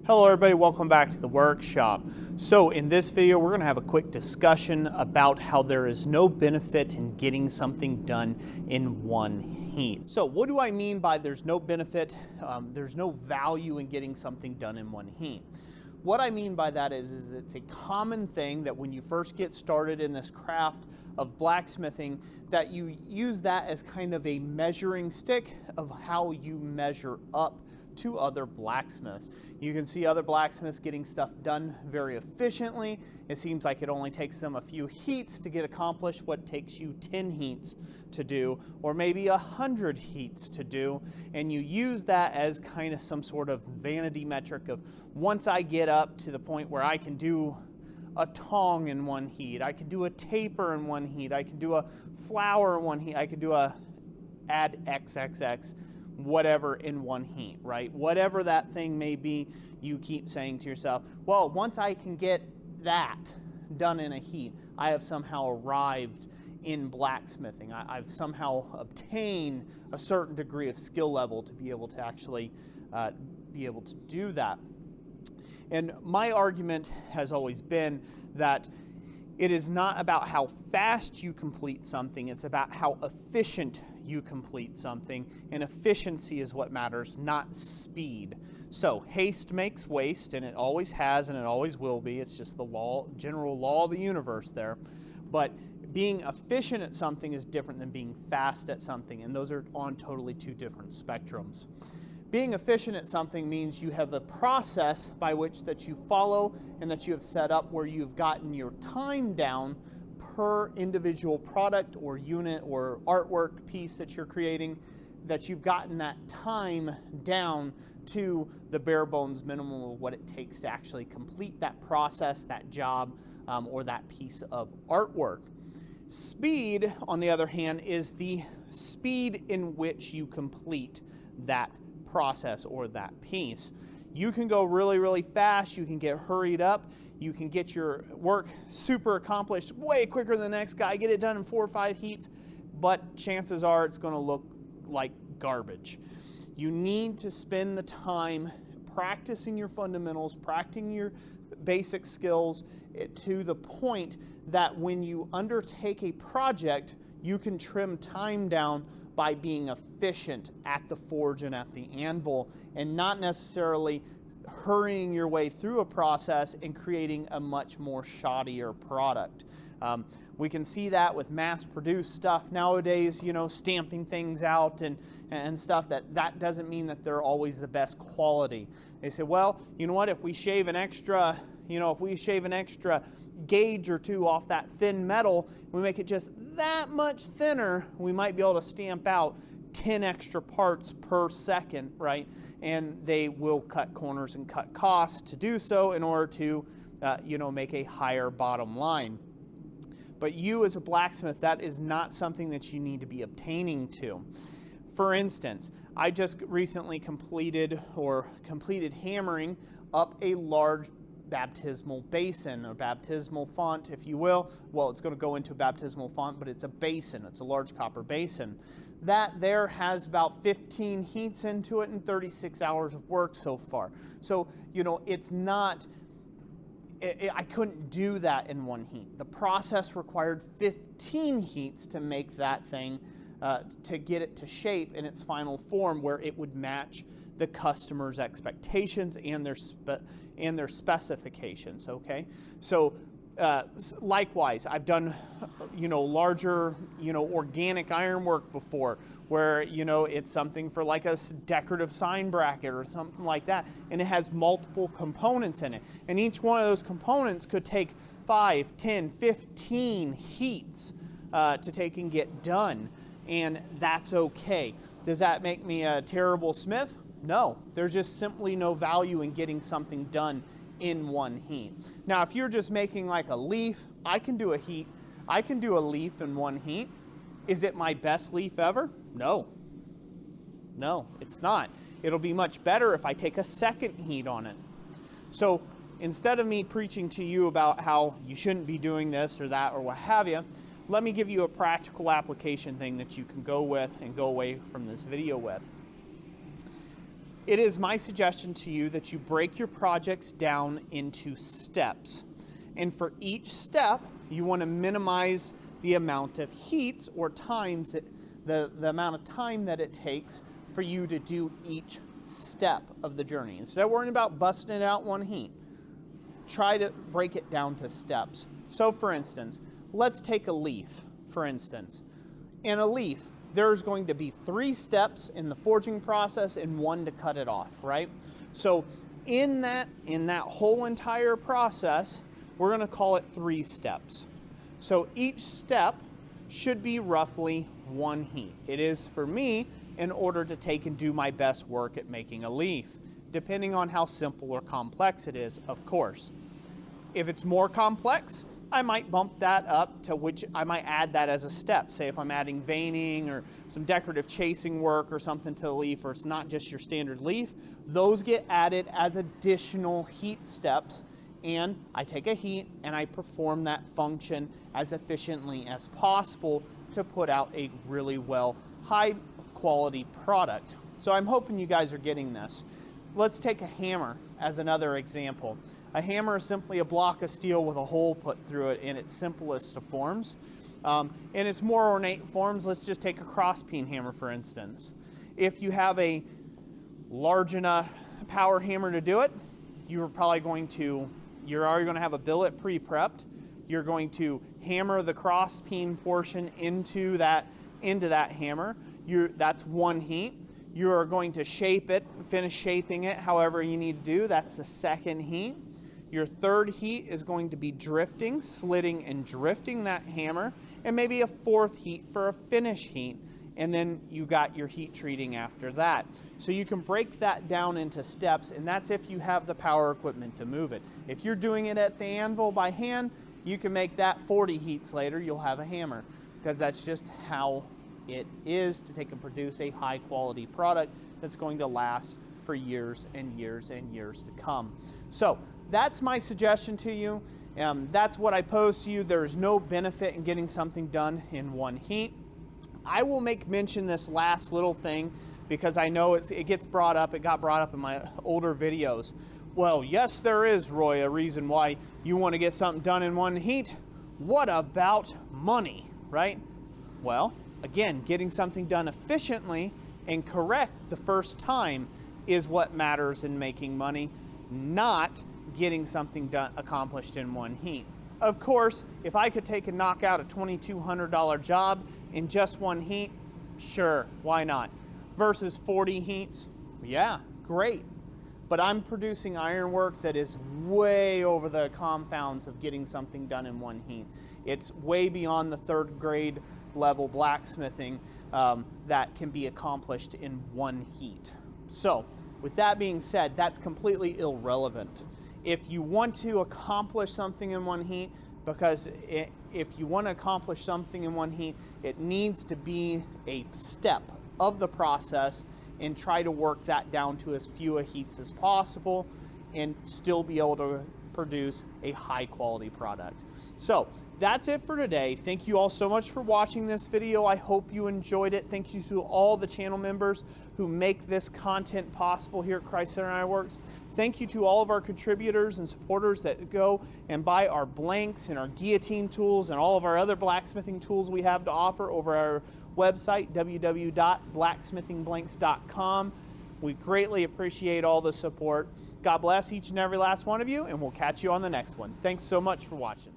Hello everybody, welcome back to the workshop. So in this video we're going to have a quick discussion about how there is no benefit in getting something done in one heat. So what do I mean by there's no benefit, there's no value in getting something done in one heat? What I mean by that is it's a common thing that when you first get started in this craft of blacksmithing, that you use that as kind of a measuring stick of how you measure up to other blacksmiths. You can see other blacksmiths getting stuff done very efficiently. It seems like it only takes them a few heats to get accomplished what takes you 10 heats to do, or maybe 100 heats to do, and you use that as kind of some sort of vanity metric of once I get up to the point where I can do a tong in one heat, I can do a taper in one heat, I can do a flower in one heat, I can do a add XXX whatever in one heat, right? Whatever that thing may be, you keep saying to yourself, well, once I can get that done in a heat, I have somehow arrived in blacksmithing. I've somehow obtained a certain degree of skill level to be able to actually be able to do that. And my argument has always been that it is not about how fast you complete something, it's about how efficient you complete something, and efficiency is what matters, not speed. So haste makes waste, and it always has and it always will be. It's just the general law of the universe there. But being efficient at something is different than being fast at something, and those are on totally two different spectrums. Being efficient at something means you have a process by which that you follow and that you have set up where you've gotten your time down per individual product or unit or artwork piece that you're creating, that you've gotten that time down to the bare bones minimum of what it takes to actually complete that process, that job, or that piece of artwork. Speed, on the other hand, is the speed in which you complete that process or that piece. You can go really, really fast, you can get hurried up, you can get your work super accomplished way quicker than the next guy, get it done in 4 or 5 heats, but chances are it's going to look like garbage. You need to spend the time practicing your fundamentals, practicing your basic skills to the point that when you undertake a project, you can trim time down by being efficient at the forge and at the anvil, and not necessarily hurrying your way through a process and creating a much more shoddier product. We can see that with mass-produced stuff nowadays, you know, stamping things out and stuff. That doesn't mean that they're always the best quality. They say, well, you know what, if we shave an extra gauge or two off that thin metal, we make it just that much thinner, we might be able to stamp out 10 extra parts per second, right? And they will cut corners and cut costs to do so in order to, make a higher bottom line. But you as a blacksmith, that is not something that you need to be obtaining to. For instance, I just recently completed hammering up a large baptismal basin, or baptismal font, if you will. Well, it's going to go into a baptismal font, but it's a basin. It's a large copper basin. That there has about 15 heats into it and 36 hours of work so far. So, it's not, I couldn't do that in one heat. The process required 15 heats to make that thing, to get it to shape in its final form where it would match the customer's expectations and their specifications, okay? So likewise, I've done, larger, organic ironwork before where, it's something for like a decorative sign bracket or something like that, and it has multiple components in it. And each one of those components could take 5, 10, 15 heats to take and get done, and that's okay. Does that make me a terrible smith? No, there's just simply no value in getting something done in one heat. Now, if you're just making like a leaf, I can do a leaf in one heat. Is it my best leaf ever? No, it's not. It'll be much better if I take a second heat on it. So instead of me preaching to you about how you shouldn't be doing this or that or what have you, let me give you a practical application thing that you can go with and go away from this video with. it is my suggestion to you that you break your projects down into steps. And for each step, you want to minimize the amount of heats or times, the amount of time that it takes for you to do each step of the journey. Instead of worrying about busting it out one heat, try to break it down to steps. So for instance, let's take a leaf, for instance. In a leaf, there's going to be 3 steps in the forging process and 1 to cut it off, right? So in that whole entire process, we're going to call it 3 steps. So each step should be roughly 1 heat. It is for me in order to take and do my best work at making a leaf, depending on how simple or complex it is, of course. If it's more complex, I might bump that up to which I might add that as a step. Say if I'm adding veining or some decorative chasing work or something to the leaf, or it's not just your standard leaf, those get added as additional heat steps, and I take a heat and I perform that function as efficiently as possible to put out a really high quality product. So I'm hoping you guys are getting this. Let's take a hammer as another example. A hammer is simply a block of steel with a hole put through it in its simplest of forms. In its more ornate forms, let's just take a cross-peen hammer, for instance. If you have a large enough power hammer to do it, you're already going to have a billet pre-prepped. You're going to hammer the cross-peen portion into that hammer. That's 1 heat. You're going to shape it, finish shaping it however you need to do. That's the 2nd heat. Your 3rd heat is going to be drifting, slitting and drifting that hammer, and maybe a 4th heat for a finish heat. And then you got your heat treating after that. So you can break that down into steps, and that's if you have the power equipment to move it. If you're doing it at the anvil by hand, you can make that 40 heats later, you'll have a hammer, because that's just how it is to take and produce a high quality product that's going to last for years and years and years to come. So that's my suggestion to you. That's what I pose to you. There is no benefit in getting something done in 1 heat. I will make mention this last little thing because I know it gets brought up. It got brought up in my older videos. Well, yes, there is, Roy, a reason why you want to get something done in 1 heat. What about money, right? Well, again, getting something done efficiently and correct the first time is what matters in making money, not getting something accomplished in 1 heat. Of course, if I could take and knock out a $2,200 job in just 1 heat, sure, why not? Versus 40 heats, yeah, great. But I'm producing ironwork that is way over the confounds of getting something done in 1 heat. It's way beyond the 3rd grade level blacksmithing that can be accomplished in 1 heat. So, with that being said, that's completely irrelevant. If you want to accomplish something in 1 heat, because if you want to accomplish something in 1 heat, it needs to be a step of the process, and try to work that down to as few heats as possible and still be able to produce a high quality product. So that's it for today. Thank you all so much for watching this video. I hope you enjoyed it. Thank you to all the channel members who make this content possible here at Christ Center Ironworks. Thank you to all of our contributors and supporters that go and buy our blanks and our guillotine tools and all of our other blacksmithing tools we have to offer over our website, www.blacksmithingblanks.com. We greatly appreciate all the support. God bless each and every last one of you, and we'll catch you on the next one. Thanks so much for watching.